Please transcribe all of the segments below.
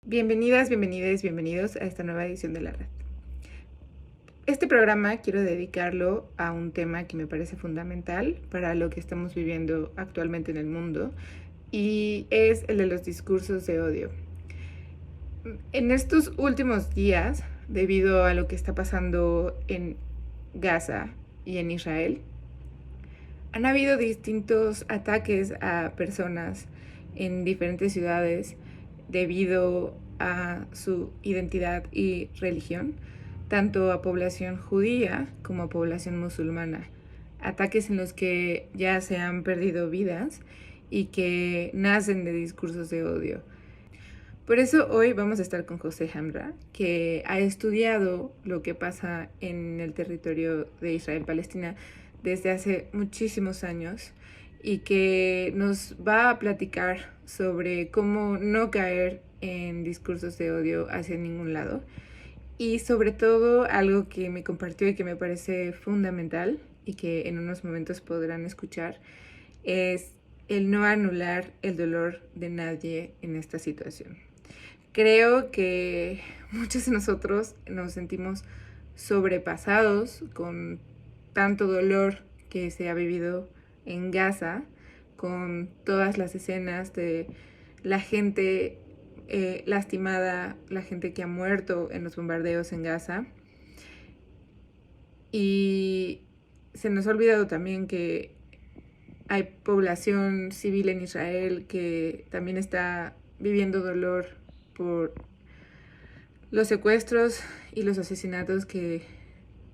Bienvenidas, bienvenidos a esta nueva edición de la red. Este programa quiero dedicarlo a un tema que me parece fundamental para lo que estamos viviendo actualmente en el mundo y es el de los discursos de odio. En estos últimos días, debido a lo que está pasando en Gaza y en Israel, han habido distintos ataques a personas en diferentes ciudades debido a su identidad y religión, tanto a población judía como a población musulmana. Ataques en los que ya se han perdido vidas y que nacen de discursos de odio. Por eso hoy vamos a estar con José Hamra, que ha estudiado lo que pasa en el territorio de Israel-Palestina desde hace muchísimos años y que nos va a platicar sobre cómo no caer en discursos de odio hacia ningún lado y sobre todo algo que me compartió y que me parece fundamental y que en unos momentos podrán escuchar es el no anular el dolor de nadie en esta situación. Creo que muchos de nosotros nos sentimos sobrepasados con tanto dolor que se ha vivido en Gaza, con todas las escenas de la gente lastimada, la gente que ha muerto en los bombardeos en Gaza. Y se nos ha olvidado también que hay población civil en Israel que también está viviendo dolor por los secuestros y los asesinatos que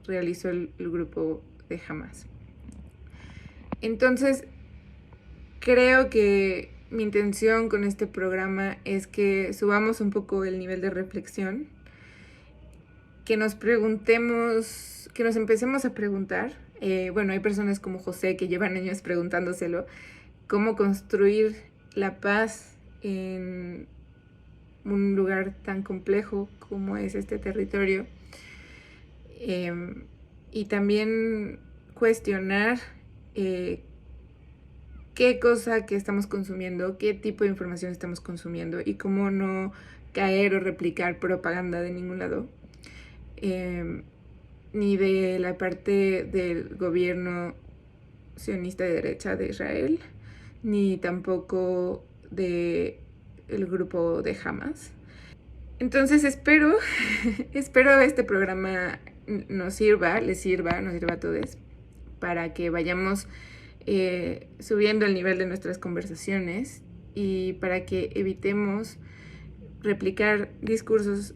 realizó el grupo de Hamas. Entonces, creo que mi intención con este programa es que subamos un poco el nivel de reflexión, que nos preguntemos, que nos empecemos a preguntar. Hay personas como José que llevan años preguntándoselo, cómo construir la paz en un lugar tan complejo como es este territorio. Y también cuestionar qué cosa que estamos consumiendo, qué tipo de información estamos consumiendo y cómo no caer o replicar propaganda de ningún lado, ni de la parte del gobierno sionista de derecha de Israel, ni tampoco de el grupo de Hamas. Entonces espero este programa nos sirva a todos para que vayamos subiendo el nivel de nuestras conversaciones y para que evitemos replicar discursos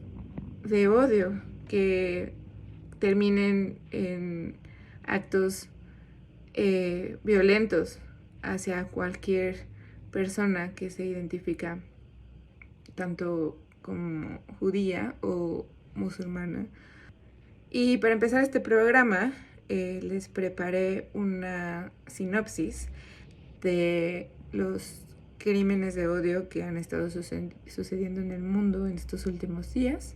de odio que terminen en actos violentos hacia cualquier persona que se identifica tanto como judía o musulmana. Y para empezar este programa, les preparé una sinopsis de los crímenes de odio que han estado sucediendo en el mundo en estos últimos días.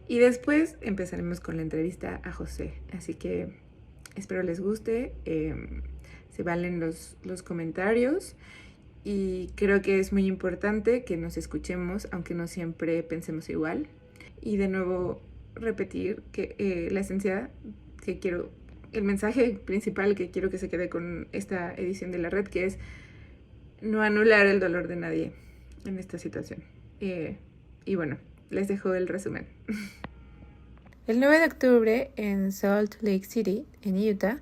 Y después empezaremos con la entrevista a José. Así que espero les guste. Se valen los comentarios. Y creo que es muy importante que nos escuchemos, aunque no siempre pensemos igual. Y de nuevo repetir que la esencia que quiero, el mensaje principal que quiero que se quede con esta edición de la red, que es no anular el dolor de nadie en esta situación. Y bueno, les dejo el resumen. El 9 de octubre en Salt Lake City, en Utah,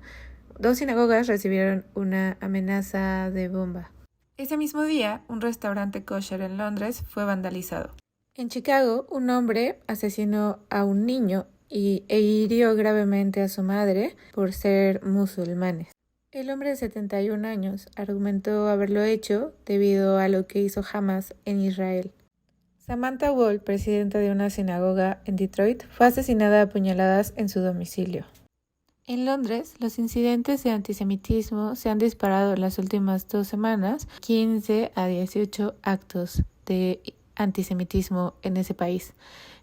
2 sinagogas recibieron una amenaza de bomba. Ese mismo día, un restaurante kosher en Londres fue vandalizado. En Chicago, un hombre asesinó a un niño e hirió gravemente a su madre por ser musulmanes. El hombre de 71 años argumentó haberlo hecho debido a lo que hizo Hamas en Israel. Samantha Wall, presidenta de una sinagoga en Detroit, fue asesinada a puñaladas en su domicilio. En Londres, los incidentes de antisemitismo se han disparado en las últimas 2 semanas, 15 a 18 actos de antisemitismo en ese país,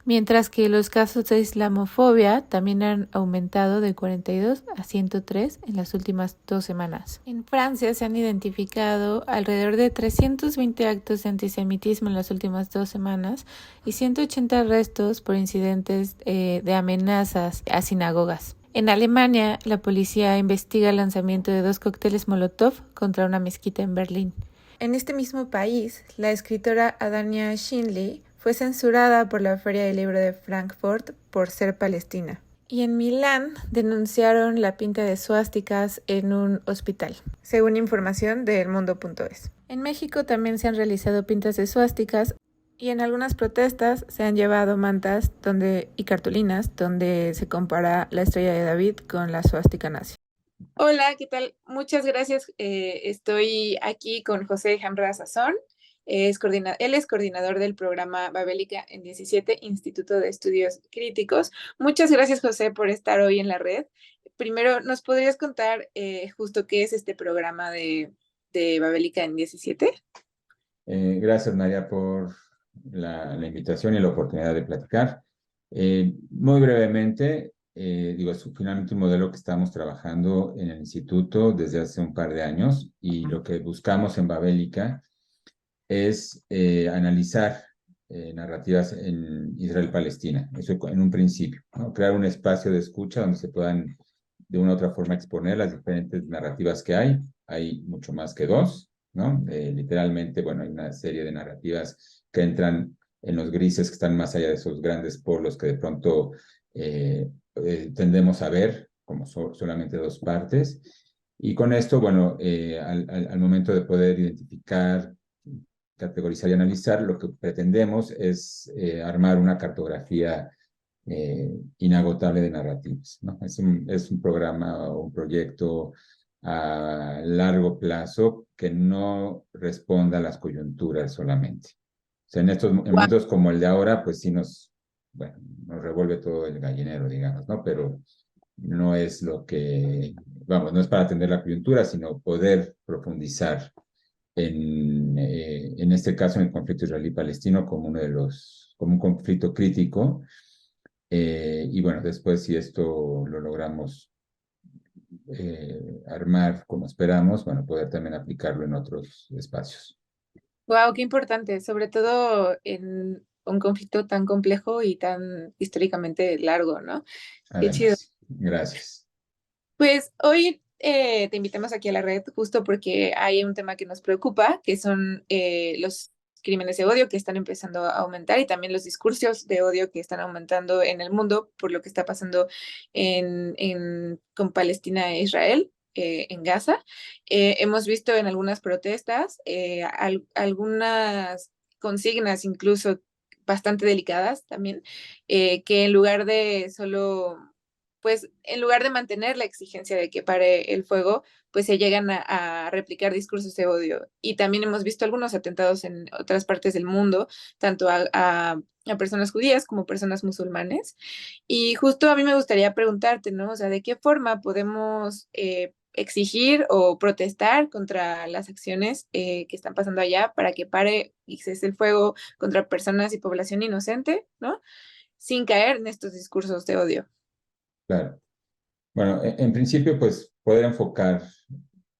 mientras que los casos de islamofobia también han aumentado de 42 a 103 en las últimas 2 semanas. En Francia se han identificado alrededor de 320 actos de antisemitismo en las últimas 2 semanas y 180 arrestos por incidentes de amenazas a sinagogas. En Alemania, la policía investiga el lanzamiento de 2 cócteles Molotov contra una mezquita en Berlín. En este mismo país, la escritora Adania Shinley fue censurada por la Feria del Libro de Frankfurt por ser palestina. Y en Milán denunciaron la pinta de suásticas en un hospital, según información de elmundo.es. En México también se han realizado pintas de suásticas y en algunas protestas se han llevado mantas y cartulinas donde se compara la estrella de David con la suástica nazi. Hola, ¿qué tal? Muchas gracias. Estoy aquí con José Jamra Sazón. Él es coordinador del programa Babélica en 17, Instituto de Estudios Críticos. Muchas gracias, José, por estar hoy en la red. Primero, ¿nos podrías contar justo qué es este programa de Babélica en 17? Gracias, María, por la invitación y la oportunidad de platicar. Muy brevemente, es finalmente un modelo que estamos trabajando en el instituto desde hace un par de años y lo que buscamos en Babélica es analizar narrativas en Israel-Palestina, eso en un principio, ¿no? Crear un espacio de escucha donde se puedan de una u otra forma exponer las diferentes narrativas que hay mucho más que dos, ¿no? Literalmente, bueno, hay una serie de narrativas que entran en los grises que están más allá de esos grandes polos que de pronto tendemos a ver como solamente dos partes. Y con esto, bueno, al momento de poder identificar, categorizar y analizar, lo que pretendemos es armar una cartografía inagotable de narrativas, ¿no? Es un programa o un proyecto a largo plazo que no responda a las coyunturas solamente. O sea, en estos momentos como el de ahora, pues sí bueno, nos revuelve todo el gallinero, digamos, ¿no? Pero no es no es para atender la coyuntura, sino poder profundizar en este caso en el conflicto israelí-palestino como como un conflicto crítico. Y bueno, después si esto lo logramos armar como esperamos, bueno, poder también aplicarlo en otros espacios. Wow, qué importante, sobre todo en un conflicto tan complejo y tan históricamente largo, ¿no? Qué chido. Además, gracias. Pues hoy te invitamos aquí a la red justo porque hay un tema que nos preocupa, que son los crímenes de odio que están empezando a aumentar y también los discursos de odio que están aumentando en el mundo por lo que está pasando con Palestina e Israel. En Gaza. Hemos visto en algunas protestas algunas consignas incluso bastante delicadas también, que en lugar de solo pues en lugar de mantener la exigencia de que pare el fuego, pues se llegan a replicar discursos de odio. Y también hemos visto algunos atentados en otras partes del mundo, tanto a personas judías como personas musulmanes. Y justo a mí me gustaría preguntarte, ¿no? O sea, ¿de qué forma podemos exigir o protestar contra las acciones que están pasando allá para que pare y cese el fuego contra personas y población inocente, ¿no? Sin caer en estos discursos de odio? Claro. Bueno, en principio, pues poder enfocar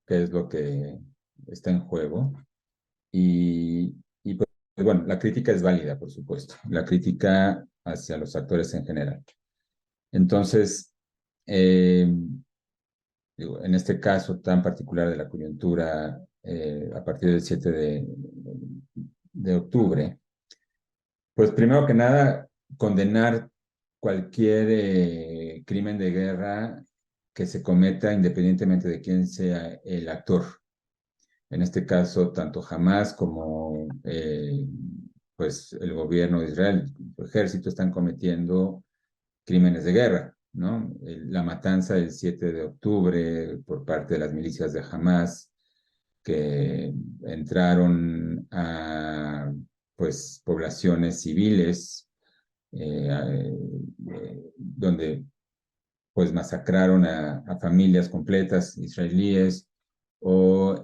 qué es lo que está en juego y pues, bueno, la crítica es válida, por supuesto, la crítica hacia los actores en general. Entonces, en este caso tan particular de la coyuntura, a partir del 7 de octubre, pues primero que nada, condenar cualquier crimen de guerra que se cometa independientemente de quién sea el actor. En este caso, tanto Hamas como pues el gobierno de Israel, el ejército, están cometiendo crímenes de guerra, ¿no? La matanza del 7 de octubre por parte de las milicias de Hamas que entraron a pues poblaciones civiles donde pues masacraron a familias completas israelíes o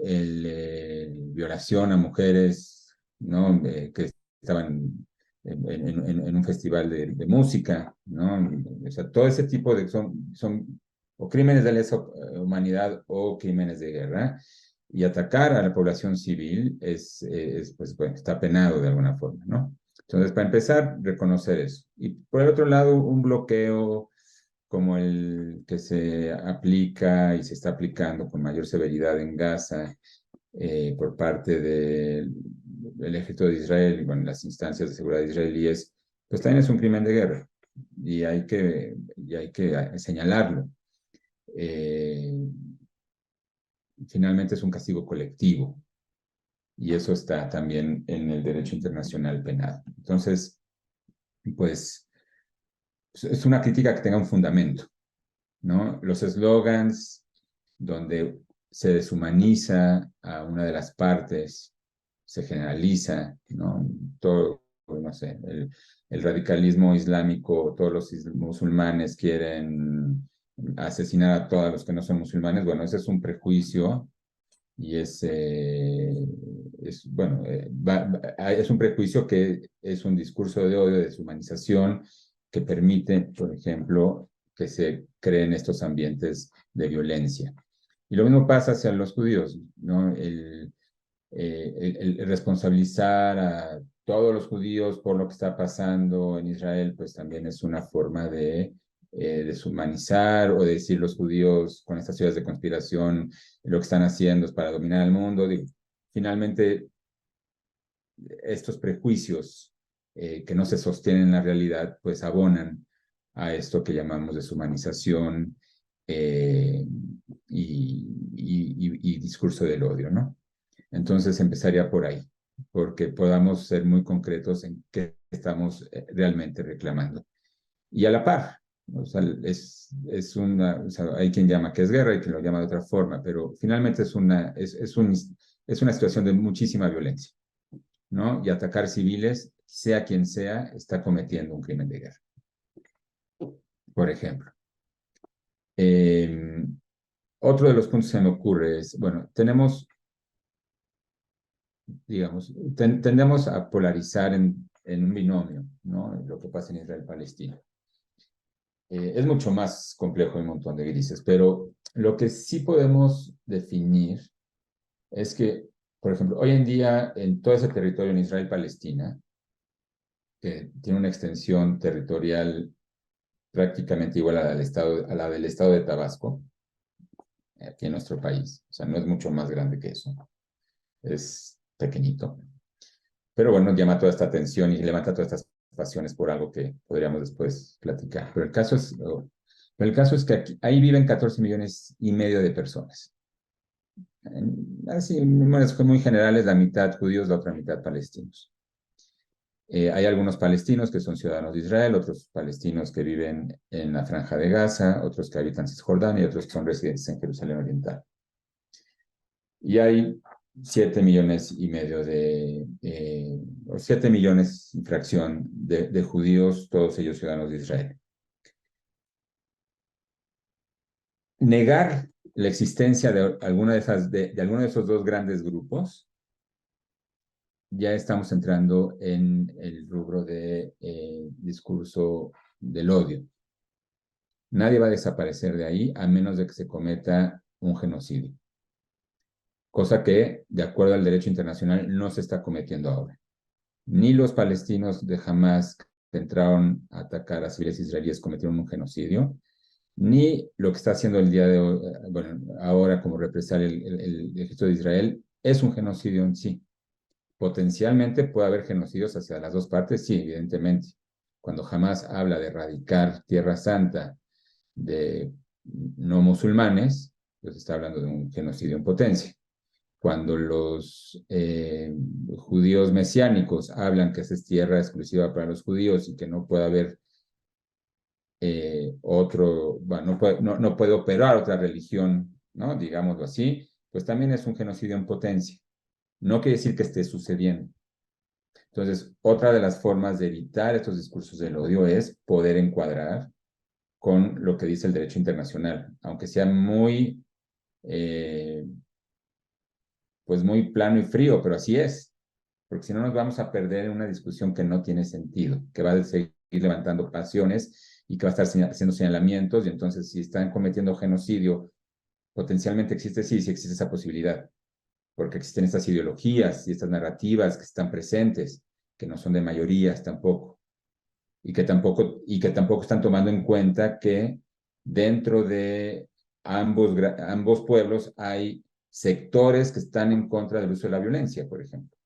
violación a mujeres, ¿no? Que estaban en un festival de música, ¿no? O sea, todo ese tipo de... son o crímenes de lesa humanidad o crímenes de guerra, y atacar a la población civil pues, bueno, está penado de alguna forma, ¿no? Entonces, para empezar, reconocer eso. Y por el otro lado, un bloqueo como el que se aplica y se está aplicando con mayor severidad en Gaza por parte del ejército de Israel y bueno, las instancias de seguridad israelíes, pues también es un crimen de guerra y hay que señalarlo. Finalmente es un castigo colectivo y eso está también en el derecho internacional penal. Entonces, pues es una crítica que tenga un fundamento, ¿no? Los eslogans donde se deshumaniza a una de las partes, se generaliza, ¿no? Todo, no sé, el radicalismo islámico, todos los musulmanes quieren asesinar a todos los que no son musulmanes, bueno, ese es un prejuicio y bueno, es un prejuicio que es un discurso de odio, de deshumanización, que permite, por ejemplo, que se creen estos ambientes de violencia. Y lo mismo pasa hacia los judíos, ¿no? El responsabilizar a todos los judíos por lo que está pasando en Israel, pues también es una forma de deshumanizar o de decir los judíos con estas teorías de conspiración lo que están haciendo es para dominar el mundo. Finalmente, estos prejuicios que no se sostienen en la realidad, pues abonan a esto que llamamos deshumanización y discurso del odio, ¿no? Entonces empezaría por ahí, porque podamos ser muy concretos en qué estamos realmente reclamando. Y a la par, o sea, o sea, hay quien llama que es guerra y quien lo llama de otra forma, pero finalmente es una situación de muchísima violencia, ¿no? Y atacar civiles, sea quien sea, está cometiendo un crimen de guerra, por ejemplo. Otro de los puntos que se me ocurre es, bueno, digamos, tendemos a polarizar en un binomio, ¿no? Lo que pasa en Israel-Palestina. Es mucho más complejo y un montón de grises, pero lo que sí podemos definir es que, por ejemplo, hoy en día en todo ese territorio en Israel-Palestina, que tiene una extensión territorial prácticamente igual a la del estado de Tabasco, aquí en nuestro país, o sea, no es mucho más grande que eso, es pequeñito, pero bueno, llama toda esta atención y levanta todas estas pasiones por algo que podríamos después platicar. Pero el caso es que ahí viven 14 millones y medio de personas. Así, números muy generales, la mitad judíos, la otra mitad palestinos. Hay algunos palestinos que son ciudadanos de Israel, otros palestinos que viven en la Franja de Gaza, otros que habitan Cisjordania y otros que son residentes en Jerusalén Oriental. Y hay 7 millones y medio 7 millones y fracción de judíos, todos ellos ciudadanos de Israel. Negar la existencia de alguno de esos dos grandes grupos, ya estamos entrando en el rubro de discurso del odio. Nadie va a desaparecer de ahí a menos de que se cometa un genocidio. Cosa que, de acuerdo al derecho internacional, no se está cometiendo ahora. Ni los palestinos de Hamas que entraron a atacar a civiles israelíes cometieron un genocidio, ni lo que está haciendo el día de hoy, bueno, ahora como represalia el ejército de Israel, es un genocidio en sí. Potencialmente puede haber genocidios hacia las dos partes, sí, evidentemente. Cuando Hamas habla de erradicar Tierra Santa de no musulmanes, pues está hablando de un genocidio en potencia. Cuando los judíos mesiánicos hablan que esa es tierra exclusiva para los judíos y que no puede haber bueno, no puede operar otra religión, ¿no? Digámoslo así, pues también es un genocidio en potencia. No quiere decir que esté sucediendo. Entonces, otra de las formas de evitar estos discursos del odio es poder encuadrar con lo que dice el derecho internacional, aunque sea pues muy plano y frío, pero así es. porque si no nos vamos a perder en una discusión que no tiene sentido, que va a seguir levantando pasiones y que va a estar haciendo señalamientos, y entonces si están cometiendo genocidio, potencialmente existe, sí, sí existe esa posibilidad, porque existen estas ideologías y estas narrativas que están presentes, que no son de mayorías tampoco, y que tampoco están tomando en cuenta que dentro de ambos pueblos hay sectores que están en contra del uso de la violencia, por ejemplo,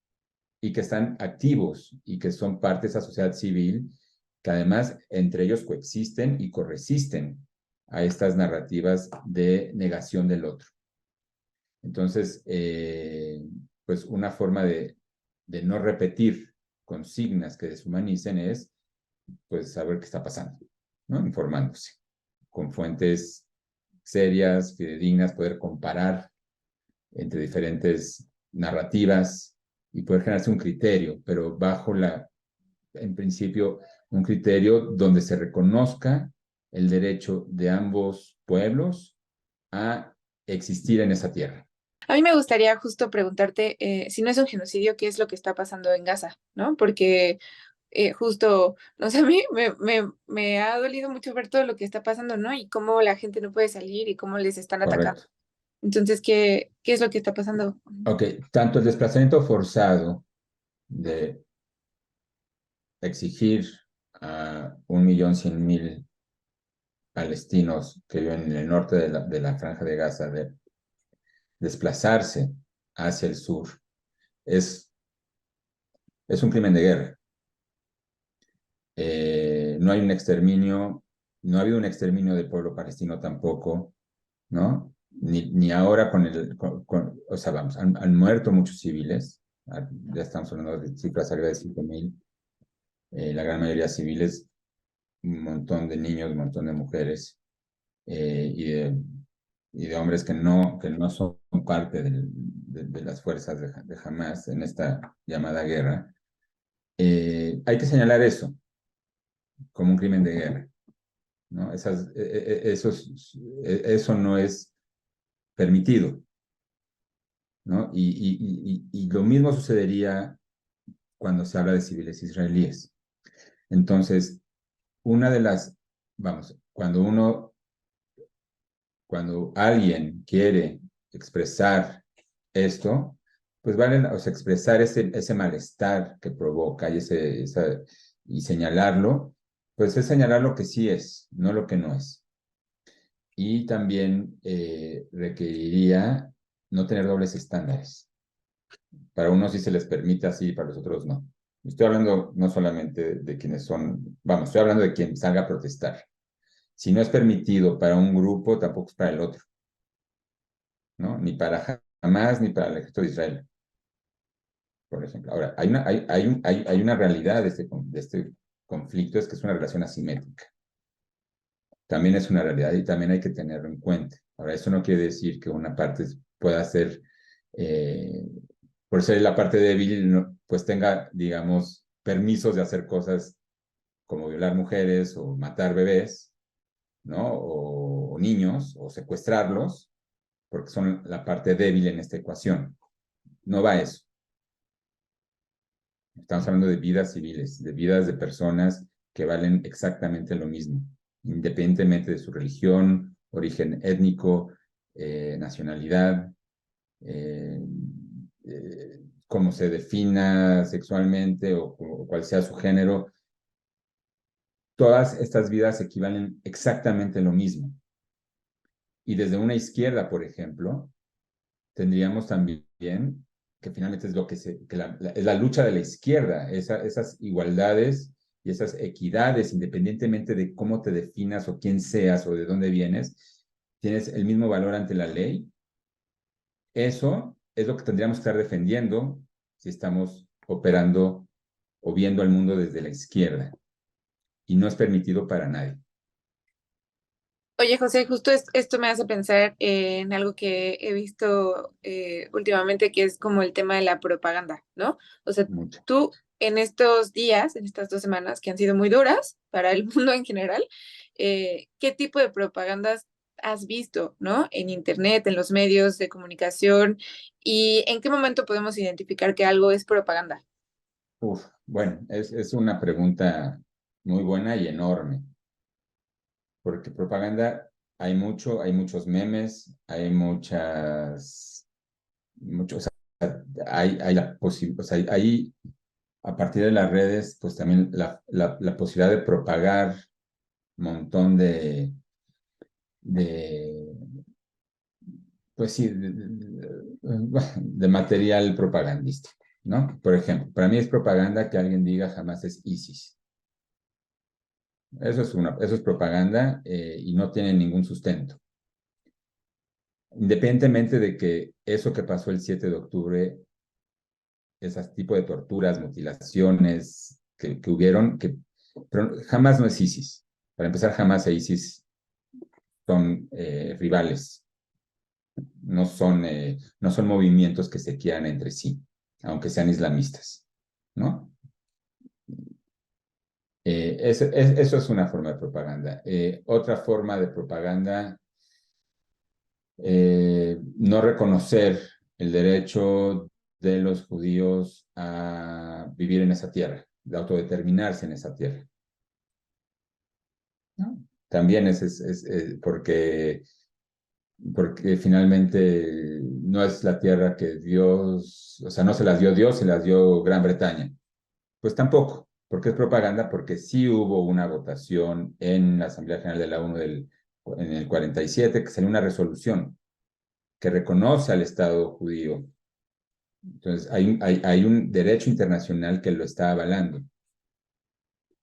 y que están activos y que son parte de esa sociedad civil, que además entre ellos coexisten y corresisten a estas narrativas de negación del otro. Entonces, pues una forma de no repetir consignas que deshumanicen es pues saber qué está pasando, ¿no? Informándose con fuentes serias, fidedignas, poder comparar entre diferentes narrativas y poder generarse un criterio, pero bajo en principio, un criterio donde se reconozca el derecho de ambos pueblos a existir en esa tierra. A mí me gustaría justo preguntarte, si no es un genocidio, ¿qué es lo que está pasando en Gaza? ¿No? Porque justo, no sé, a mí me ha dolido mucho ver todo lo que está pasando, ¿no? Y cómo la gente no puede salir y cómo les están atacando. Correcto. Entonces, ¿qué es lo que está pasando? Ok, tanto el desplazamiento forzado de exigir a 1.100.000 palestinos que viven en el norte de la franja de Gaza de desplazarse hacia el sur es, es un crimen de guerra. No hay un exterminio, no ha habido un exterminio del pueblo palestino tampoco, ¿no? Ni ahora o sea, vamos, han muerto muchos civiles, ya estamos hablando de cifras arriba de 5.000, la gran mayoría civiles, un montón de niños, un montón de mujeres, y de hombres que no son parte de las fuerzas de Hamas en esta llamada guerra. Hay que señalar eso como un crimen de guerra, ¿no? Eso no es permitido, ¿no? Y lo mismo sucedería cuando se habla de civiles israelíes. Entonces, una de las, vamos, cuando alguien quiere expresar esto, pues vale, o sea, expresar ese malestar que provoca y señalarlo, pues es señalar lo que sí es, no lo que no es. Y también requeriría no tener dobles estándares. Para unos sí se les permite así, para los otros no. Estoy hablando no solamente de quienes son, vamos, estoy hablando de quien salga a protestar. Si no es permitido para un grupo, tampoco es para el otro, ¿no? Ni para Hamas ni para el ejército de Israel, por ejemplo. Ahora, hay una realidad de este conflicto, es que es una relación asimétrica. También es una realidad y también hay que tenerlo en cuenta. Ahora, eso no quiere decir que una parte pueda ser, por ser la parte débil, pues tenga, digamos, permisos de hacer cosas como violar mujeres o matar bebés, ¿no? O niños, o secuestrarlos, porque son la parte débil en esta ecuación. No va eso. Estamos hablando de vidas civiles, de vidas de personas que valen exactamente lo mismo, independientemente de su religión, origen étnico, nacionalidad, eh, cómo se defina sexualmente o cuál sea su género. Todas estas vidas equivalen exactamente a lo mismo. Y desde una izquierda, por ejemplo, tendríamos también que finalmente es lo que es la lucha de la izquierda, esas igualdades y esas equidades, independientemente de cómo te definas o quién seas o de dónde vienes, tienes el mismo valor ante la ley. Eso es lo que tendríamos que estar defendiendo si estamos operando o viendo al mundo desde la izquierda. Y no es permitido para nadie. Oye, José, justo esto me hace pensar en algo que he visto últimamente, que es como el tema de la propaganda, ¿no? O sea, Mucho. tú en estos días, en estas 2 semanas que han sido muy duras para el mundo en general, ¿qué tipo de propagandas has visto, ¿no? En internet, en los medios de comunicación, y en qué momento podemos identificar que algo es propaganda? Bueno, es una pregunta muy buena y enorme, porque propaganda hay muchos memes, muchos, hay la posibilidad, o sea, hay a partir de las redes, pues también la posibilidad de propagar un montón de pues sí, de material propagandístico, ¿no? Por ejemplo, para mí es propaganda que alguien diga jamás es ISIS. Eso es propaganda y no tiene ningún sustento. Independientemente de que eso que pasó el 7 de octubre, ese tipo de torturas, mutilaciones que hubieron, pero jamás no es ISIS. Para empezar, jamás e ISIS son rivales, no son movimientos que se quieran entre sí, aunque sean islamistas, ¿no? Eso es una forma de propaganda. Otra forma de propaganda, no reconocer el derecho de los judíos a vivir en esa tierra, de autodeterminarse en esa tierra, ¿no? También porque finalmente no es la tierra que Dios, o sea, no se las dio Dios, se las dio Gran Bretaña. Pues tampoco, porque es propaganda, porque sí hubo una votación en la Asamblea General de la ONU en el 47, que salió una resolución que reconoce al Estado judío. Entonces, hay un derecho internacional que lo está avalando.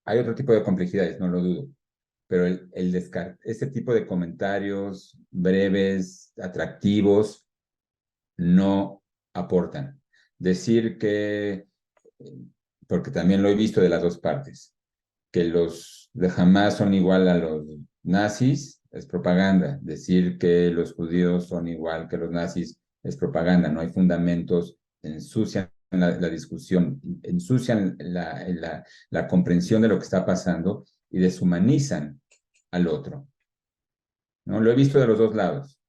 Hay otro tipo de complejidades, no lo dudo, pero ese tipo de comentarios breves, atractivos, no aportan. Decir que, porque también lo he visto de las dos partes, que los de Hamas son igual a los nazis es propaganda. Decir que los judíos son igual que los nazis es propaganda. No hay fundamentos, ensucian la discusión, ensucian la comprensión de lo que está pasando y deshumanizan al otro, ¿no? Lo he visto de los dos lados.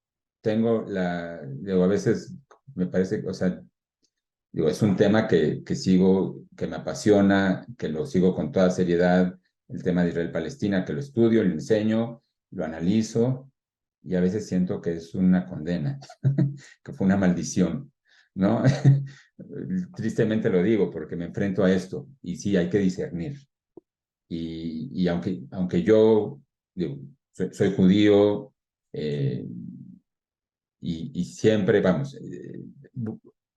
Digo, a veces me parece, o sea, digo, es un tema que sigo, que me apasiona, que lo sigo con toda seriedad, el tema de Israel-Palestina, que lo estudio, lo enseño, lo analizo, y a veces siento que es una condena, que fue una maldición, ¿no? Tristemente lo digo porque me enfrento a esto, y sí, hay que discernir. Y aunque yo digo, soy judío, eh, y siempre, vamos,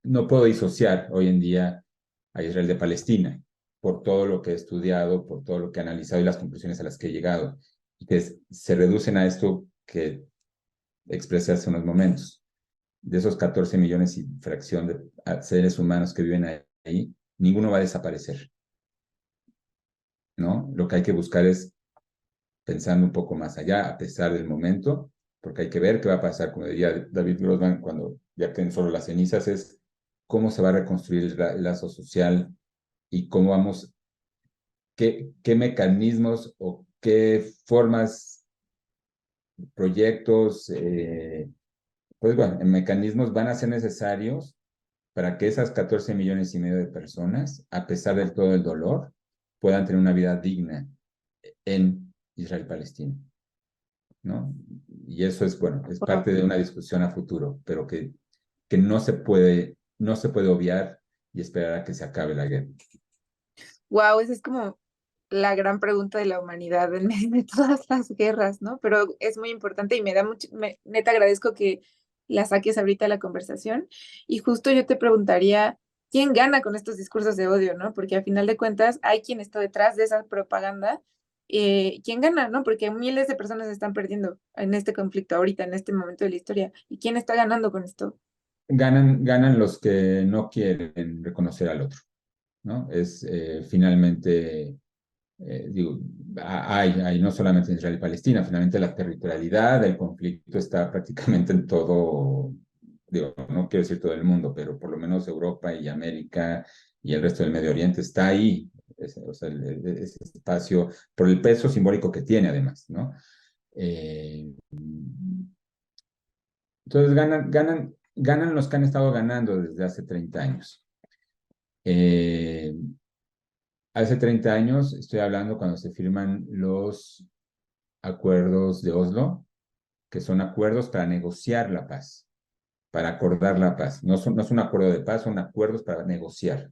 no puedo disociar hoy en día a Israel de Palestina por todo lo que he estudiado, por todo lo que he analizado y las conclusiones a las que he llegado, y que se reducen a esto que expresé hace unos momentos. De esos 14 millones y fracción de seres humanos que viven ahí, ninguno va a desaparecer, ¿no? Lo que hay que buscar es pensando un poco más allá, a pesar del momento, porque hay que ver qué va a pasar, como diría David Grossman, cuando ya queden solo las cenizas, es cómo se va a reconstruir el lazo social y cómo qué mecanismos o qué formas, proyectos, pues bueno, mecanismos van a ser necesarios para que esas 14 millones y medio de personas, a pesar de todo el dolor, puedan tener una vida digna en Israel-Palestina, ¿no? Y eso es, bueno, es Wow. parte de una discusión a futuro, pero que no se puede obviar y esperar a que se acabe la guerra. Wow, esa es como la gran pregunta de la humanidad en medio de todas las guerras, ¿no? Pero es muy importante y me da mucho, neta agradezco que la saques ahorita a la conversación. Y justo yo te preguntaría, ¿quién gana con estos discursos de odio, ¿no? Porque al final de cuentas hay quien está detrás de esa propaganda. ¿Quién gana, no? Porque miles de personas se están perdiendo en este conflicto ahorita, en este momento de la historia. ¿Y quién está ganando con esto? Ganan los que no quieren reconocer al otro, ¿no? Es finalmente, digo, hay no solamente en Israel y Palestina, finalmente la territorialidad del conflicto está prácticamente en todo, digo, no quiero decir todo el mundo, pero por lo menos Europa y América y el resto del Medio Oriente está ahí, o sea, ese espacio, por el peso simbólico que tiene además, ¿no? Eh, entonces ganan los que han estado ganando desde hace 30 años. Eh, Hace 30 años, estoy hablando cuando se firman los acuerdos de Oslo, que son acuerdos para negociar la paz, para acordar la paz. No es un acuerdo de paz, son acuerdos para negociar.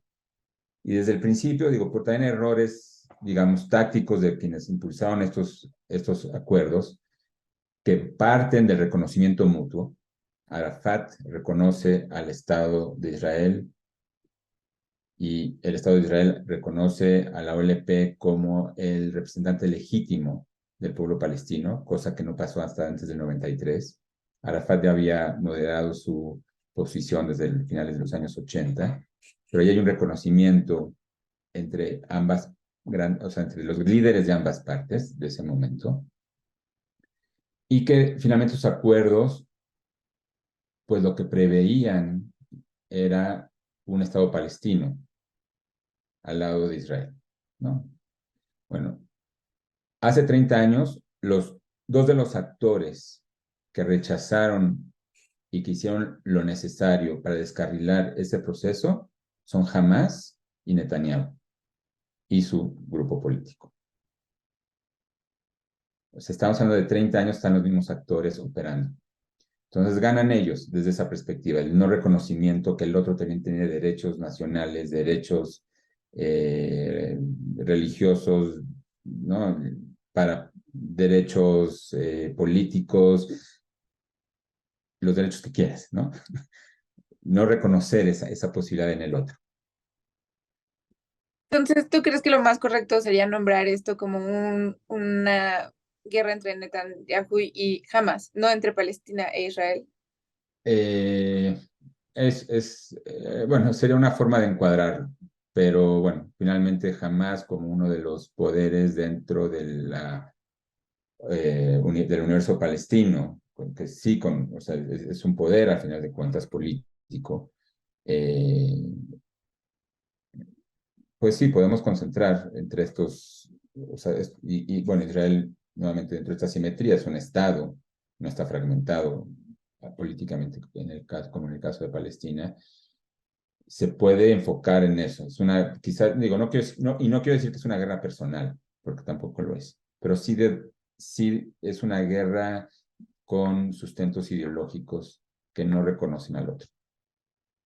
Y desde el principio, digo, por también errores, digamos, tácticos de quienes impulsaron estos acuerdos, que parten del reconocimiento mutuo. Arafat reconoce al Estado de Israel y el Estado de Israel reconoce a la OLP como el representante legítimo del pueblo palestino, cosa que no pasó hasta antes del 93. Arafat ya había moderado su posición desde el finales de los años 80, pero ya hay un reconocimiento entre ambas, o sea, entre los líderes de ambas partes de ese momento, y que finalmente sus acuerdos, pues lo que preveían era un Estado palestino al lado de Israel, ¿no? Bueno, hace 30 años, los dos de los actores que rechazaron y que hicieron lo necesario para descarrilar ese proceso son Hamas y Netanyahu y su grupo político. O sea, estamos hablando de 30 años, están los mismos actores operando. Entonces ganan ellos desde esa perspectiva, el no reconocimiento que el otro también tiene derechos nacionales, derechos religiosos, ¿no? Para derechos políticos, los derechos que quieras, ¿no? No reconocer esa posibilidad en el otro. Entonces, ¿tú crees que lo más correcto sería nombrar esto como una guerra entre Netanyahu y Hamas, no entre Palestina e Israel? Eh, bueno, sería una forma de encuadrarlo, pero bueno, finalmente jamás como uno de los poderes dentro del universo palestino, que sí, o sea, es un poder a final de cuentas político. eh, pues sí, podemos concentrar entre estos, o sea, bueno, Israel nuevamente dentro de esta simetría es un Estado, no está fragmentado políticamente como en el caso de Palestina. Se puede enfocar en eso. Es una, quizás, digo, no quiero decir que es una guerra personal, porque tampoco lo es, pero sí es una guerra con sustentos ideológicos que no reconocen al otro.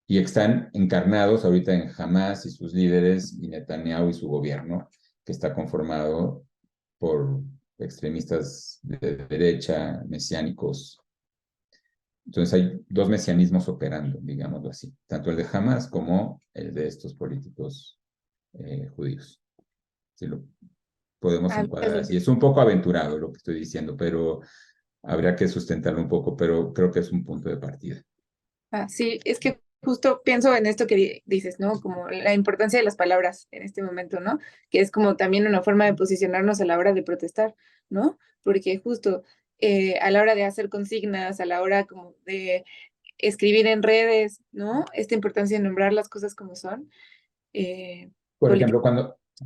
Y están encarnados ahorita en Hamas y sus líderes, y Netanyahu y su gobierno, que está conformado por extremistas de derecha, mesiánicos. Entonces hay dos mesianismos operando, digámoslo así, tanto el de Hamas como el de estos políticos judíos. Si lo podemos Ah, encuadrar así. Es un poco aventurado lo que estoy diciendo, pero habría que sustentarlo un poco, pero creo que es un punto de partida. sí, es que justo pienso en esto que dices, ¿no? Como la importancia de las palabras en este momento, ¿no? Que es como también una forma de posicionarnos a la hora de protestar, ¿no? Porque justo a la hora de hacer consignas, a la hora como de escribir en redes, ¿no? Esta importancia de nombrar las cosas como son. eh, Por ejemplo,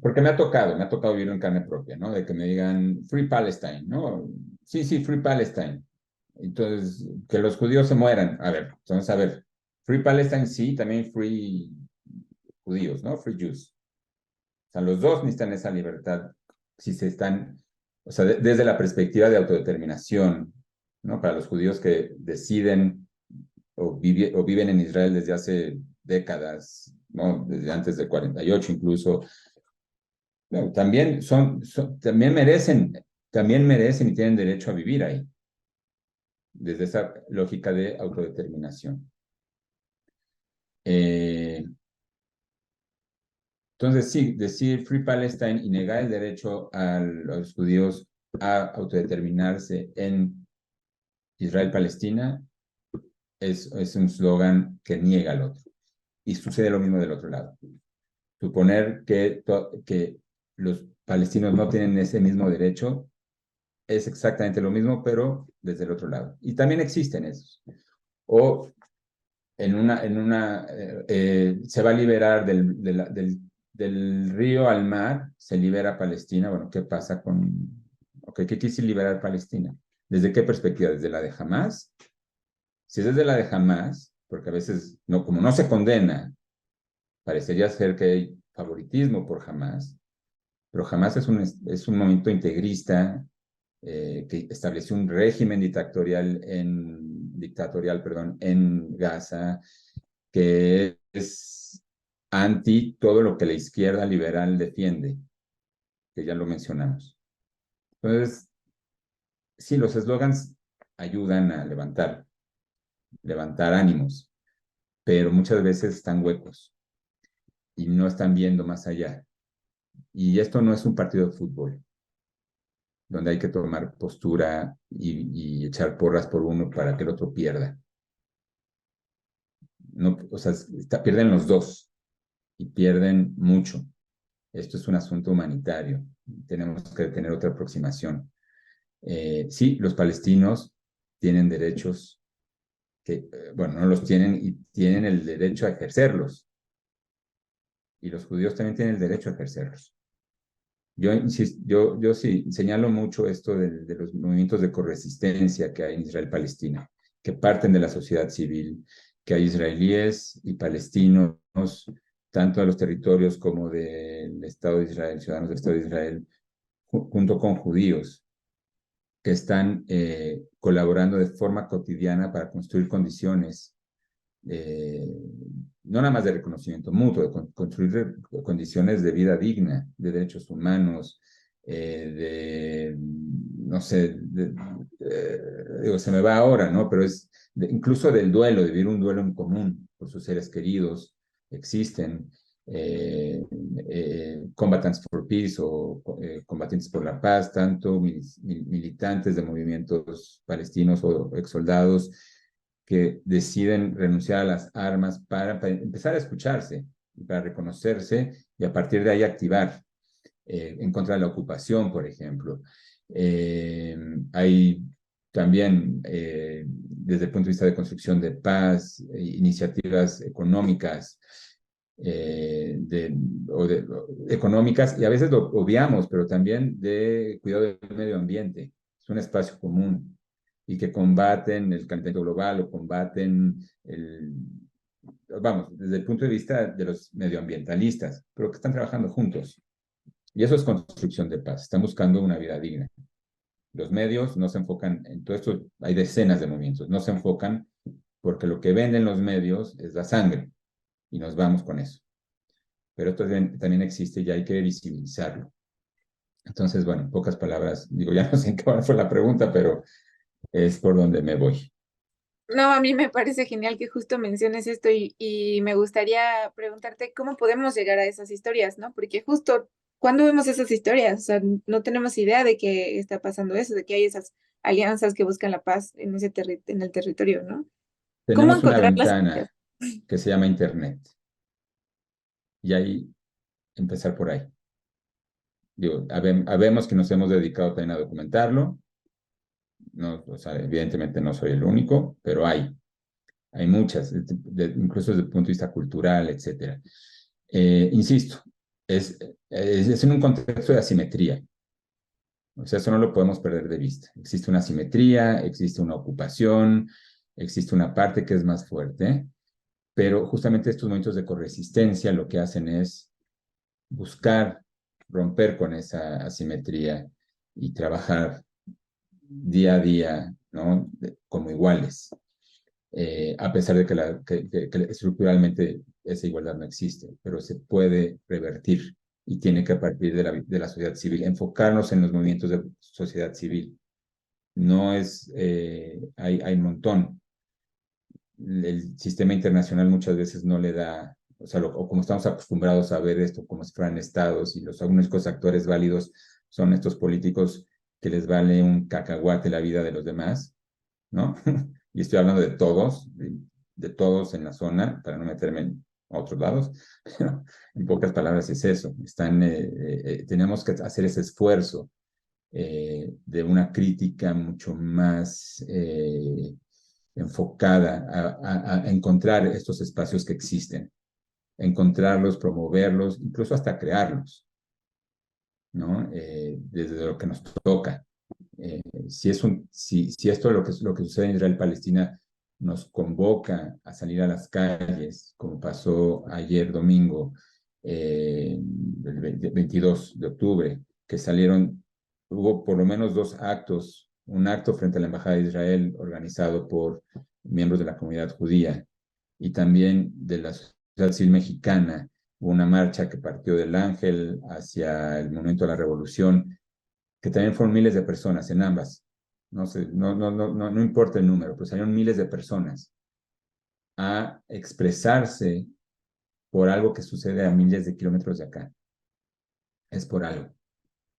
porque me ha tocado vivirlo en carne propia, ¿no? De que me digan Free Palestine, ¿no? Sí, sí, Free Palestine. Entonces, que los judíos se mueran. A ver, entonces, a ver, Free Palestine sí, también Free judíos, ¿no? Free Jews. O sea, los dos necesitan esa libertad si se están, o sea, desde la perspectiva de autodeterminación, ¿no? Para los judíos que deciden o viven en Israel desde hace décadas, ¿no? Desde antes del 48 incluso, bueno, también merecen y tienen derecho a vivir ahí, desde esa lógica de autodeterminación. Entonces, sí, decir Free Palestine y negar el derecho a los judíos a autodeterminarse en Israel-Palestina es un slogan que niega al otro. Y sucede lo mismo del otro lado. Suponer que los palestinos no tienen ese mismo derecho es exactamente lo mismo, pero desde el otro lado. Y también existen esos. O se va a liberar del río al mar, se libera Palestina. Bueno, ¿qué pasa ¿qué quise liberar Palestina? ¿Desde qué perspectiva? ¿Desde la de Hamas? Si es desde la de Hamas, porque a veces, como no se condena, parecería ser que hay favoritismo por Hamas, pero jamás es un movimiento integrista que estableció un régimen dictatorial, en Gaza, que es anti todo lo que la izquierda liberal defiende, que ya lo mencionamos. Entonces, sí, los eslogans ayudan a levantar ánimos, pero muchas veces están huecos y no están viendo más allá. Y esto no es un partido de fútbol, donde hay que tomar postura y echar porras por uno para que el otro pierda. No, o sea, pierden los dos y pierden mucho. Esto es un asunto humanitario. Tenemos que tener otra aproximación. Sí, los palestinos tienen derechos que, bueno, no los tienen y tienen el derecho a ejercerlos. Y los judíos también tienen el derecho a ejercerlos. Yo insisto, yo sí señalo mucho esto de los movimientos de corresistencia que hay en Israel-Palestina, que parten de la sociedad civil, que hay israelíes y palestinos, tanto de los territorios como del Estado de Israel, ciudadanos del Estado de Israel, junto con judíos, que están colaborando de forma cotidiana para construir condiciones, no nada más de reconocimiento mutuo, de construir condiciones de vida digna, de derechos humanos, no sé, digo, se me va ahora, ¿no? Pero es incluso del duelo, de vivir un duelo en común por sus seres queridos, existen. Combatants for Peace o combatientes por la paz, tanto militantes de movimientos palestinos o exsoldados que deciden renunciar a las armas para empezar a escucharse, para reconocerse y a partir de ahí activar en contra de la ocupación, por ejemplo. Hay también, desde el punto de vista de construcción de paz, iniciativas económicas, económicas, y a veces lo obviamos, pero también de cuidado del medio ambiente. Es un espacio común y que combaten el calentamiento global o combaten vamos, desde el punto de vista de los medioambientalistas, pero que están trabajando juntos. Y eso es construcción de paz. Están buscando una vida digna. Los medios no se enfocan en todo esto, hay decenas de movimientos, no se enfocan porque lo que venden los medios es la sangre y nos vamos con eso. Pero esto también existe y hay que visibilizarlo. Entonces, bueno, en pocas palabras, digo, ya no sé en qué hora fue la pregunta, pero es por donde me voy. No, a mí me parece genial que justo menciones esto y me gustaría preguntarte cómo podemos llegar a esas historias, ¿no? Porque justo cuando vemos esas historias, o sea, no tenemos idea de que está pasando eso, de que hay esas alianzas que buscan la paz en en el territorio, ¿no? ¿Cómo Tenemos una encontrar las historias? ventana que se llama Internet y ahí empezar por ahí. Digo, habemos que nos hemos dedicado también a documentarlo. No, o sea, evidentemente no soy el único, pero hay muchas, incluso desde el punto de vista cultural, etcétera. Insisto, es en un contexto de asimetría. O sea, eso no lo podemos perder de vista. Existe una asimetría, existe una ocupación, existe una parte que es más fuerte, pero justamente estos momentos de corresistencia lo que hacen es buscar romper con esa asimetría y trabajar día a día, ¿no? Como iguales, a pesar de que estructuralmente esa igualdad no existe, pero se puede revertir y tiene que partir de la sociedad civil, enfocarnos en los movimientos de sociedad civil. No es, hay un montón. El sistema internacional muchas veces no le da, o sea, o como estamos acostumbrados a ver esto como si fueran estados y los únicos actores válidos son estos políticos que les vale un cacahuate la vida de los demás, ¿no? Y estoy hablando de todos en la zona, para no meterme en otros lados, pero en pocas palabras es eso. Tenemos que hacer ese esfuerzo de una crítica mucho más enfocada a encontrar estos espacios que existen, encontrarlos, promoverlos, incluso hasta crearlos, ¿no? Desde lo que nos toca. Si esto lo que sucede en Israel-Palestina nos convoca a salir a las calles, como pasó ayer domingo, el 22 de octubre, que salieron, hubo por lo menos dos actos, un acto frente a la Embajada de Israel organizado por miembros de la comunidad judía y también de la sociedad civil mexicana. Hubo una marcha que partió del Ángel hacia el Monumento a la Revolución, que también fueron miles de personas en ambas. No sé, no importa el número, pero salieron miles de personas a expresarse por algo que sucede a miles de kilómetros de acá. Es por algo.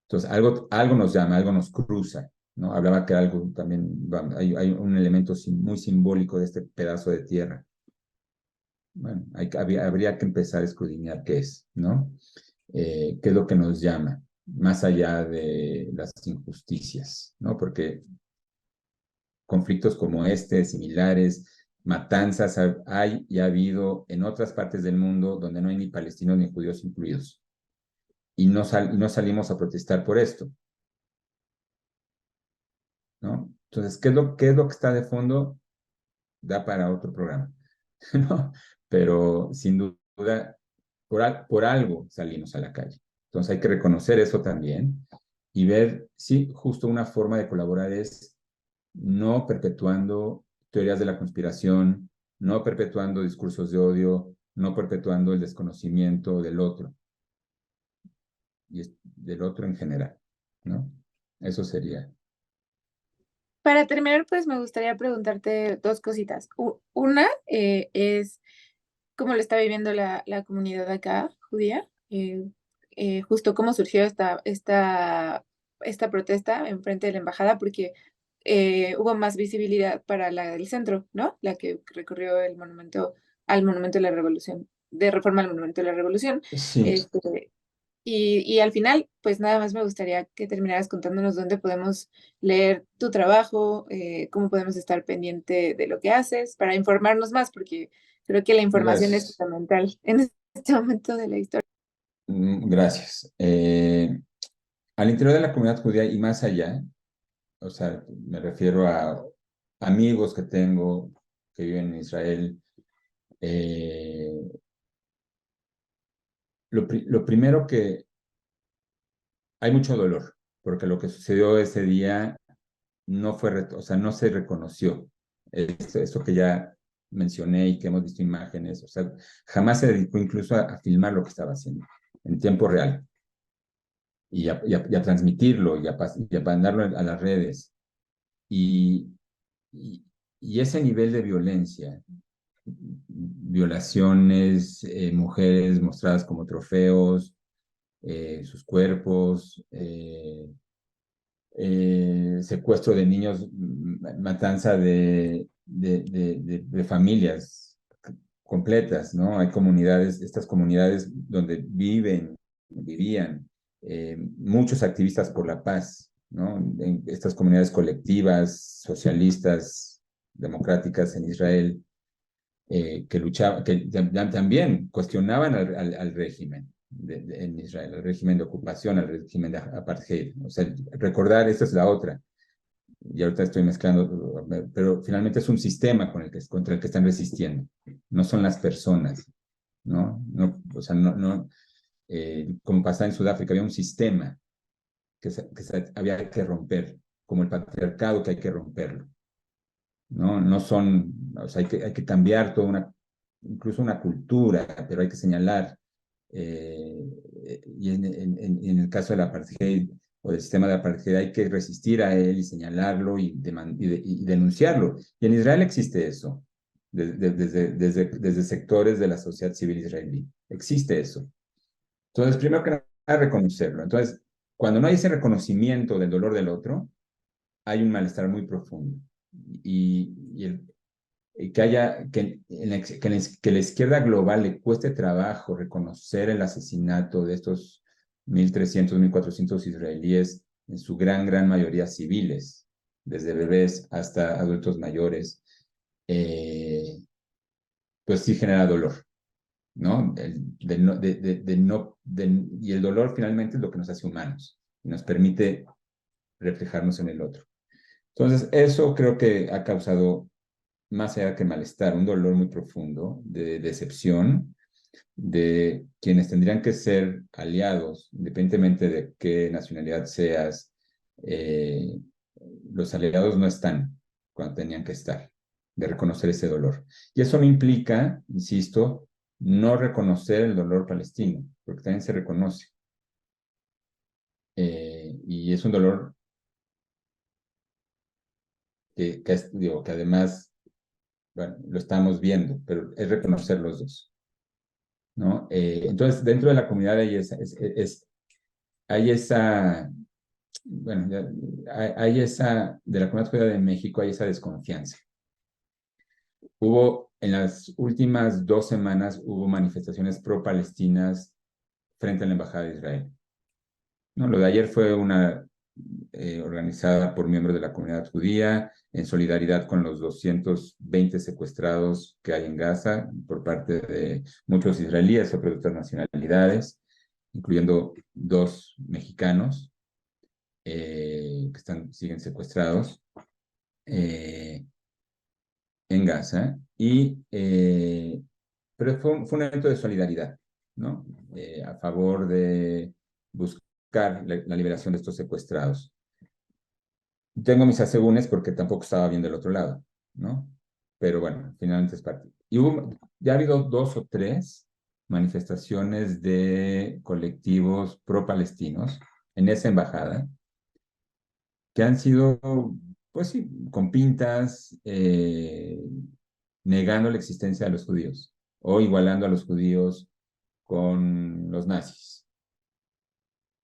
Entonces, algo nos llama, algo nos cruza, ¿no? Hablaba que algo también, hay un elemento muy simbólico de este pedazo de tierra. Bueno, habría que empezar a escudriñar qué es, ¿no? Qué es lo que nos llama, más allá de las injusticias, ¿no? Porque conflictos como este, similares, matanzas, hay y ha habido en otras partes del mundo donde no hay ni palestinos ni judíos incluidos. Y no salimos a protestar por esto, ¿no? Entonces, ¿qué es lo que está de fondo? Da para otro programa, ¿no? Pero sin duda, por algo salimos a la calle. Entonces hay que reconocer eso también y ver si justo una forma de colaborar es no perpetuando teorías de la conspiración, no perpetuando discursos de odio, no perpetuando el desconocimiento del otro, y del otro en general, ¿no? Eso sería. Para terminar, pues me gustaría preguntarte dos cositas. Una es cómo lo está viviendo la comunidad acá, judía, justo cómo surgió esta protesta en frente de la embajada, porque hubo más visibilidad para la del centro, ¿no? La que recorrió el monumento al Monumento de la Revolución, de reforma al Monumento de la Revolución. Sí, Este, y al final, pues nada más me gustaría que terminaras contándonos dónde podemos leer tu trabajo, cómo podemos estar pendiente de lo que haces, para informarnos más, porque creo que la información es gracias. fundamental en este momento de la historia. Gracias. Al interior de la comunidad judía y más allá, o sea, me refiero a amigos que tengo que viven en Israel. eh, lo primero que hay mucho dolor, porque lo que sucedió ese día no fue, o sea, no se reconoció. Eso que ya mencioné y que hemos visto imágenes, o sea, jamás se dedicó incluso a filmar lo que estaba haciendo en tiempo real y a transmitirlo y a mandarlo a las redes. Y, y, y ese nivel de violencia, violaciones, mujeres mostradas como trofeos, sus cuerpos, secuestro de niños, matanza de familias completas, ¿no? Hay comunidades, estas comunidades donde vivían muchos activistas por la paz, ¿no? En estas comunidades colectivas, socialistas, democráticas en Israel, que luchaban, que también cuestionaban al régimen en Israel, al régimen de ocupación, al régimen de apartheid. O sea, recordar, esta es la otra, y ahorita estoy mezclando, pero finalmente es un sistema contra el que están resistiendo, no son las personas, ¿no? O sea, como pasaba en Sudáfrica, había un sistema había que romper, como el patriarcado que hay que romperlo. No son, o sea, hay que cambiar incluso una cultura, pero hay que señalar, y en el caso del apartheid o del sistema de apartheid hay que resistir a él y señalarlo y denunciarlo. Y en Israel existe eso, desde sectores de la sociedad civil israelí. Existe eso. Entonces, primero que nada, reconocerlo. Entonces, cuando no hay ese reconocimiento del dolor del otro, hay un malestar muy profundo. Que haya, que la izquierda global le cueste trabajo reconocer el asesinato de estos 1.300, 1.400 israelíes, en su gran mayoría civiles, desde bebés hasta adultos mayores, pues sí genera dolor, ¿no? Y el dolor finalmente es lo que nos hace humanos y nos permite reflejarnos en el otro. Entonces, eso creo que ha causado, más allá que malestar, un dolor muy profundo de decepción. de quienes tendrían que ser aliados, independientemente de qué nacionalidad seas, eh, los aliados no están cuando tenían que estar, de reconocer ese dolor. Y eso no implica, insisto, no reconocer el dolor palestino, porque también se reconoce. Y es un dolor digo, que además, bueno, lo estamos viendo, pero es reconocer los dos, ¿no? Entonces, dentro de la comunidad hay esa, bueno, hay esa, de la comunidad judía de México hay esa desconfianza. En las últimas 2 semanas, hubo manifestaciones pro-palestinas frente a la Embajada de Israel. No, lo de ayer fue una organizada por miembros de la comunidad judía en solidaridad con los 220 secuestrados que hay en Gaza por parte de muchos israelíes o de otras nacionalidades, incluyendo 2 mexicanos que siguen secuestrados en Gaza. Pero fue un evento de solidaridad, ¿no? A favor de buscar la liberación de estos secuestrados. Tengo mis asegúnes porque tampoco estaba bien del otro lado, ¿no? Pero bueno, finalmente es parte. Y ya ha habido 2 o 3 manifestaciones de colectivos pro-palestinos en esa embajada que han sido, pues sí, con pintas, negando la existencia de los judíos o igualando a los judíos con los nazis.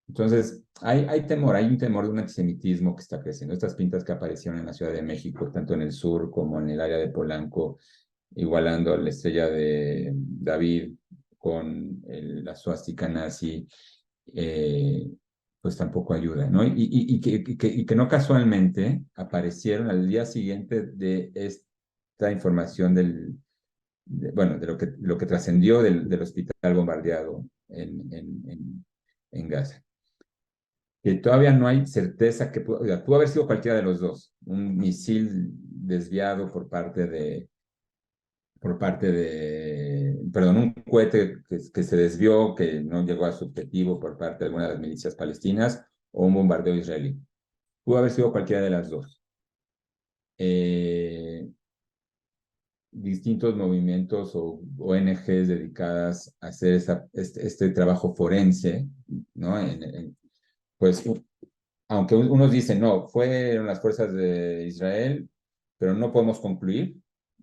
Entonces, hay temor, hay un temor de un antisemitismo que está creciendo. Estas pintas que aparecieron en la Ciudad de México, tanto en el sur como en el área de Polanco, igualando a la estrella de David con la suástica nazi, pues tampoco ayuda, ¿no? Y que no casualmente aparecieron al día siguiente de esta información bueno, de lo que trascendió del hospital bombardeado en Gaza. Que todavía no hay certeza que pudo haber sido cualquiera de los dos, un misil desviado perdón, un cohete que se desvió, que no llegó a su objetivo por parte de alguna de las milicias palestinas, o un bombardeo israelí. Pudo haber sido cualquiera de las dos. Distintos movimientos o ONGs dedicadas a hacer este trabajo forense, ¿no? Pues aunque unos dicen, no, fueron las fuerzas de Israel, pero no podemos concluir,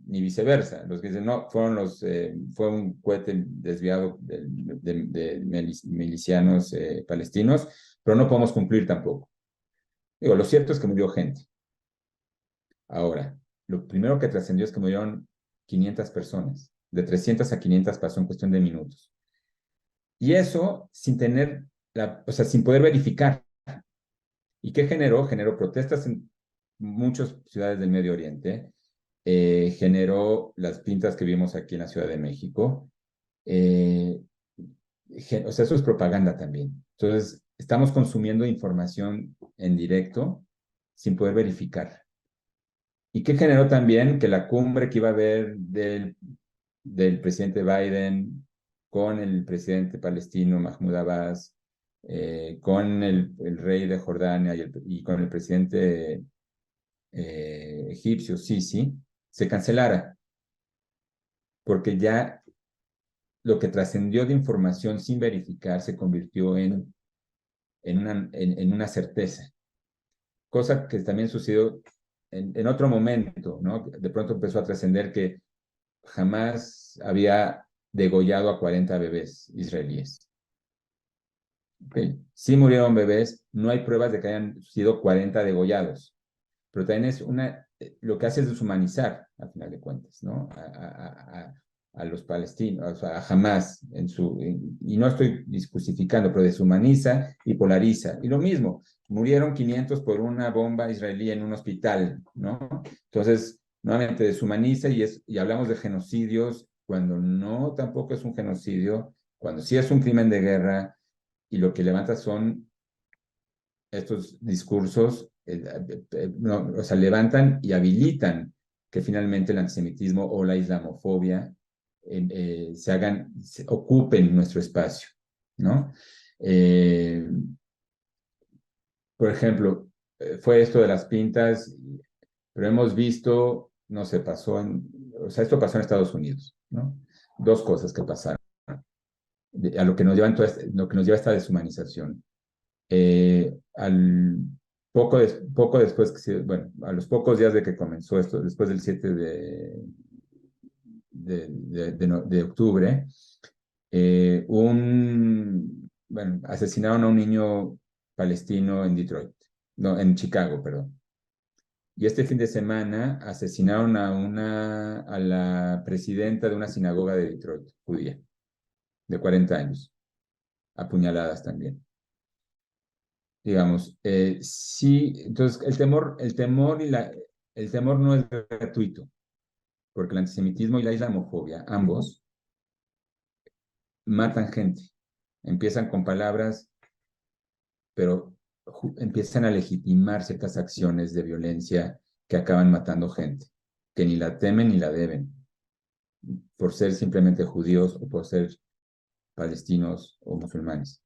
ni viceversa. Los que dicen, no, fue un cohete desviado de milicianos palestinos, pero no podemos concluir tampoco. Digo, lo cierto es que murió gente. Ahora, lo primero que trascendió es que murieron 500 personas. De 300 a 500 pasó en cuestión de minutos. Y eso sin tener, o sea, sin poder verificar. ¿Y qué generó? Generó protestas en muchas ciudades del Medio Oriente, generó las pintas que vimos aquí en la Ciudad de México. O sea, eso es propaganda también. Entonces, estamos consumiendo información en directo sin poder verificar. ¿Y qué generó también? Que la cumbre que iba a haber del presidente Biden con el presidente palestino Mahmoud Abbas, con el rey de Jordania y con el presidente egipcio Sisi, se cancelara, porque ya lo que trascendió de información sin verificar se convirtió en una certeza, cosa que también sucedió en otro momento, ¿no? De pronto empezó a trascender que jamás había degollado a 40 bebés israelíes. Okay. Sí murieron bebés, no hay pruebas de que hayan sido 40 degollados, pero también lo que hace es deshumanizar, al final de cuentas, ¿no? A los palestinos, a Hamás, y no estoy justificando, pero deshumaniza y polariza. Y lo mismo, murieron 500 por una bomba israelí en un hospital, ¿no? Entonces, nuevamente deshumaniza y hablamos de genocidios cuando no tampoco es un genocidio, cuando sí es un crimen de guerra, y lo que levanta son estos discursos, no, o sea, levantan y habilitan que finalmente el antisemitismo o la islamofobia ocupen nuestro espacio, ¿no? Por ejemplo, fue esto de las pintas, pero hemos visto, no sé, o sea, esto pasó en Estados Unidos, ¿no? Dos cosas que pasaron, a lo que nos lleva, lo que nos lleva a esta deshumanización. Al poco después, bueno, a los pocos días de que comenzó esto, después del 7 de octubre, bueno, asesinaron a un niño palestino en Detroit, no, en Chicago, perdón. Y este fin de semana asesinaron a la presidenta de una sinagoga de Detroit, judía, de 40 años, apuñaladas también. Digamos, sí, entonces el temor no es gratuito, porque el antisemitismo y la islamofobia, ambos, matan gente. Empiezan con palabras, pero empiezan a legitimar ciertas acciones de violencia que acaban matando gente, que ni la temen ni la deben, por ser simplemente judíos o por ser palestinos o musulmanes.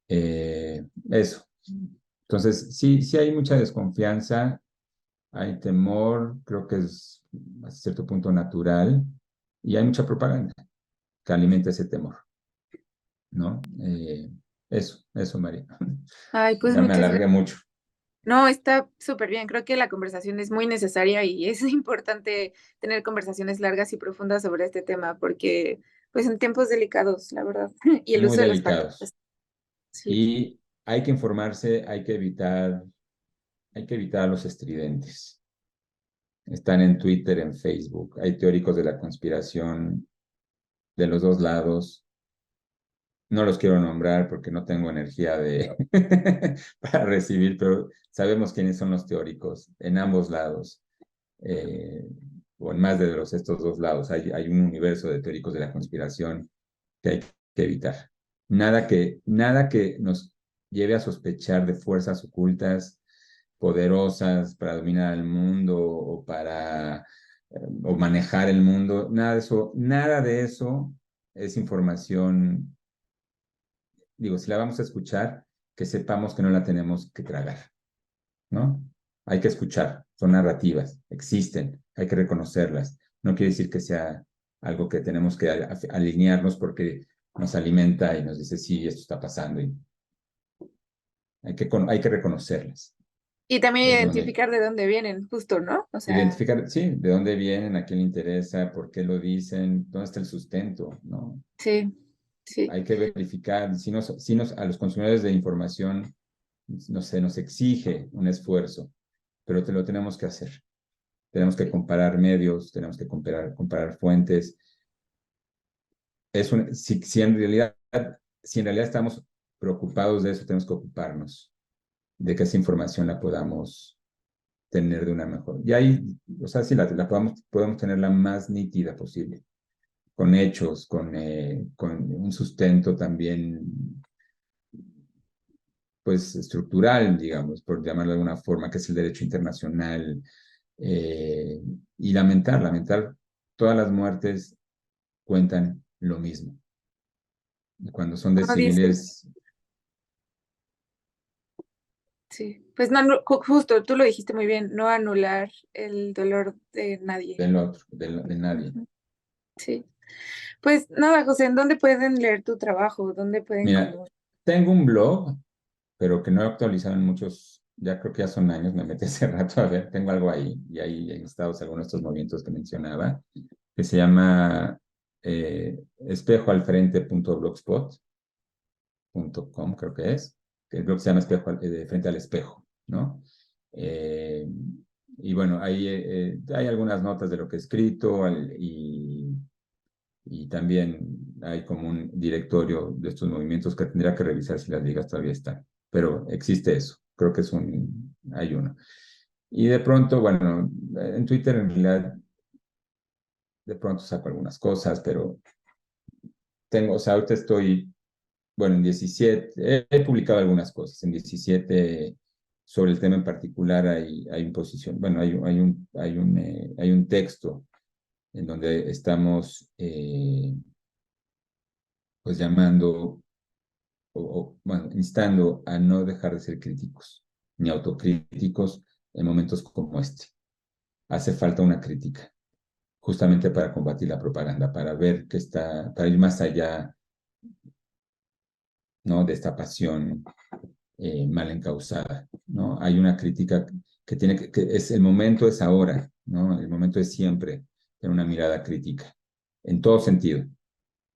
Eso. Entonces, sí hay mucha desconfianza, hay temor, creo que es a cierto punto natural, y hay mucha propaganda que alimenta ese temor, ¿no? Eso, María. Ay, pues Ya me muchas alargué gracias. mucho. No, está súper bien. Creo que la conversación es muy necesaria y es importante tener conversaciones largas y profundas sobre este tema porque, pues, en tiempos delicados, la verdad, y el Muy uso de las delicados. pantallas. Sí. Y hay que informarse, hay que evitar a los estridentes. Están en Twitter, en Facebook. Hay teóricos de la conspiración de los dos lados. No los quiero nombrar porque no tengo energía para recibir, pero sabemos quiénes son los teóricos en ambos lados, eh, o en más de estos dos lados. Hay un universo de teóricos de la conspiración que hay que evitar. Nada que nos lleve a sospechar de fuerzas ocultas poderosas para dominar el mundo o manejar el mundo. Nada de eso es información. Digo, si la vamos a escuchar, que sepamos que no la tenemos que tragar, ¿no? Hay que escuchar, son narrativas, existen, hay que reconocerlas. No quiere decir que sea algo que tenemos que alinearnos porque nos alimenta y nos dice, sí, esto está pasando. Y hay que reconocerlas. Y también Desde donde identificar de dónde vienen, justo, ¿no? O sea, identificar, sí, de dónde vienen, a quién le interesa, por qué lo dicen, dónde está el sustento, ¿no? sí, sí. Hay que verificar, a los consumidores de información, no sé, nos exige un esfuerzo, pero lo tenemos que hacer. Tenemos que comparar medios, tenemos que comparar fuentes. Si en realidad estamos preocupados de eso, tenemos que ocuparnos de que esa información la podamos tener de una mejor. Y ahí, o sea, sí, podemos tener la más nítida posible, con hechos, con un sustento también, pues, estructural, digamos, por llamarlo de alguna forma, que es el derecho internacional, y lamentar, todas las muertes cuentan lo mismo. Y cuando son de Como dices, civiles, sí. Pues no, justo, tú lo dijiste muy bien, no anular el dolor de nadie. del otro, de nadie. Ujú. Sí. Pues nada, José, ¿en dónde pueden leer tu trabajo? ¿Dónde pueden Mira, como... tengo un blog, pero que no he actualizado en muchos, ya creo que ya son años, me metí hace rato a ver, tengo algo ahí, y ahí he estado algunos de estos movimientos que mencionaba, que se llama espejoalfrente.blogspot.com, creo que es, que el blog se llama de frente al espejo, ¿no? Eh, y bueno, ahí hay algunas notas de lo que he escrito y también hay como un directorio de estos movimientos que tendría que revisar si las ligas todavía están. Pero existe eso, creo que hay uno. Y de pronto, bueno, en Twitter en realidad de pronto saco algunas cosas, pero o sea, ahorita estoy, bueno, en 17, he publicado algunas cosas, en 17 sobre el tema en particular hay un posición, bueno, hay un texto en donde estamos pues llamando bueno, instando a no dejar de ser críticos, ni autocríticos en momentos como este. Hace falta una crítica, justamente para combatir la propaganda, para ver que está, para ir más allá, ¿no? De esta pasión mal encausada, ¿no? Hay una crítica que tiene que es el momento es ahora, ¿no? El momento es siempre tener una mirada crítica, en todo sentido,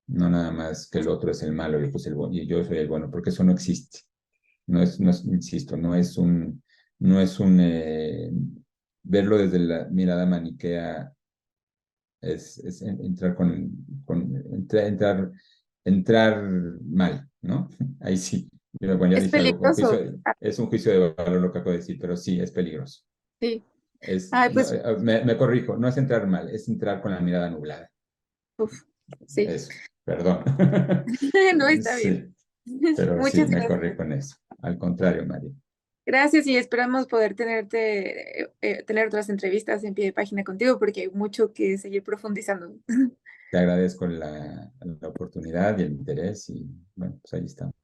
no nada más que el otro es el malo y, pues y yo soy el bueno, porque eso no existe. Insisto, no es un verlo desde la mirada maniquea, es entrar entrar mal, ¿no? Ahí sí. Bueno, ya Es dije algo, peligroso. es un juicio de valor lo que acabo de decir, pero sí, es peligroso. Sí. Ay, No, pues, me corrijo, no es entrar mal, es entrar con la mirada nublada. uf, sí. Eso, perdón. No está bien. Sí, pero sí, Muchas me corrí gracias. con eso. Al contrario, María. Gracias y esperamos poder tener otras entrevistas en pie de página contigo porque hay mucho que seguir profundizando. Te agradezco la oportunidad y el interés y bueno, pues ahí estamos.